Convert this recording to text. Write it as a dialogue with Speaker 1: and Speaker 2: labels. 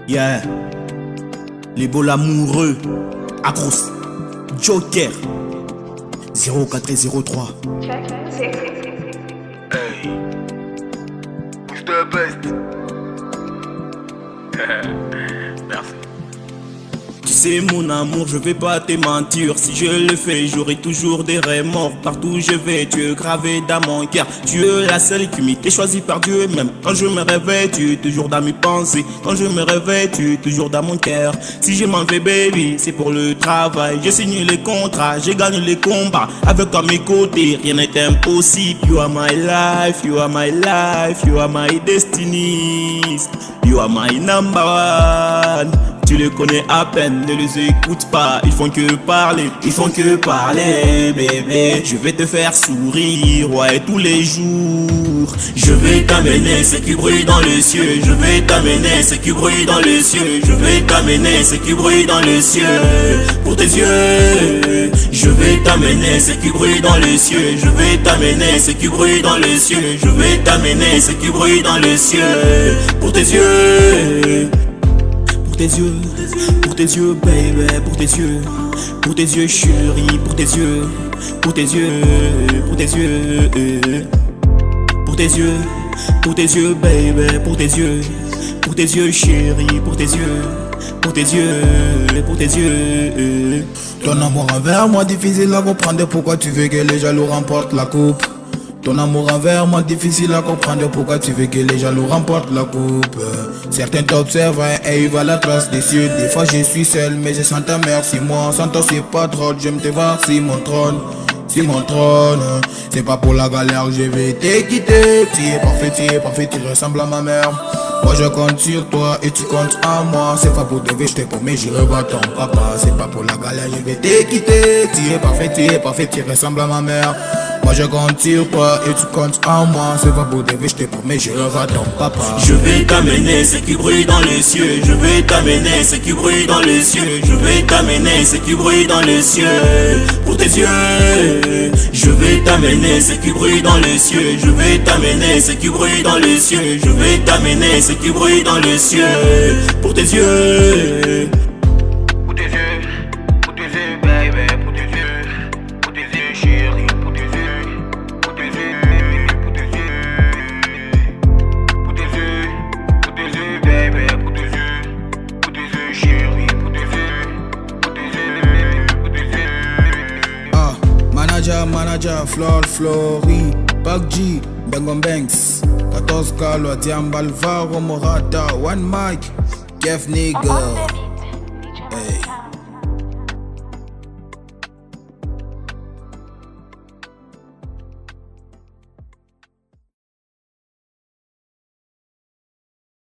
Speaker 1: Yeah. Les beaux amoureux. Acros. Joker. 0403.
Speaker 2: Hey. Who's the best? Merci.
Speaker 1: Tu sais mon amour, je vais pas te mentir. Si je le fais, j'aurai toujours des remords. Partout où je vais, tu es gravé dans mon cœur. Tu es la seule qui m'était choisie par Dieu. Même quand je me réveille, tu es toujours dans mes pensées. Quand je me réveille, tu es toujours dans mon cœur. Si je m'en vais baby, c'est pour le travail. J'ai signé les contrats, j'ai gagné les combats. Avec toi à mes côtés, rien n'est impossible. You are my life, you are my life, you are my destiny. You are my number one. Tu les connais à peine, ne les écoute pas. Ils font que parler, bébé. Je vais te faire sourire, ouais, tous les jours. Je vais t'amener ce qui brille dans les cieux. Je vais t'amener ce qui brille dans les cieux. Je vais t'amener ce qui brille dans les cieux. Pour tes yeux, je vais t'amener ce qui brille dans les cieux. Je vais t'amener ce qui brille dans les cieux. Je vais t'amener ce qui brille dans les cieux. Pour tes yeux. Pour tes yeux, baby, pour tes yeux chérie, pour tes yeux, pour tes yeux, pour tes yeux, pour tes yeux, baby, pour tes yeux chérie, pour tes yeux, pour tes yeux, pour tes yeux.
Speaker 3: Ton amour envers moi difficile à comprendre, pourquoi tu veux que les jaloux remportent la coupe. Ton amour envers moi difficile à comprendre, pourquoi tu veux que les jaloux remportent la coupe. Certains t'observent et ils voient la trace des cieux. Des fois je suis seul mais je sens ta merci moi. Sans toi c'est pas drôle, j'aime te voir sur mon trône. Sur mon trône, c'est pas pour la galère, je vais te quitter. Tu es parfait, tu ressembles à ma mère. Moi je compte sur toi et tu comptes en moi. C'est pas pour te je te promets, je revois ton papa. C'est pas pour la galère, je vais te quitter. Tu es parfait, tu ressembles à ma mère. Moi je compte sur toi et tu comptes en moi. C'est pas pour te je te promets, je revois ton papa.
Speaker 1: Je vais t'amener ce qui brille dans les cieux. Je vais t'amener ce qui brille dans les cieux. Je vais t'amener ce qui brille dans les cieux. Pour tes yeux. Je vais t'amener ce qui brille dans les cieux. Je vais t'amener ce qui brille dans les cieux. Je vais t'amener ce qui brille dans les cieux. Pour tes yeux.
Speaker 2: Pour tes yeux, baby, pour tes yeux, chérie, pour tes yeux, pour tes yeux, pour tes yeux, pour tes yeux, baby, pour tes yeux, chérie, pour tes yeux, pour tes yeux.
Speaker 3: Ah, manager, Flori, Bagji, Bengom Banks, 14 Kalo, Diambal, Varo, Morata, One Mike, Kev Nigga. Hey.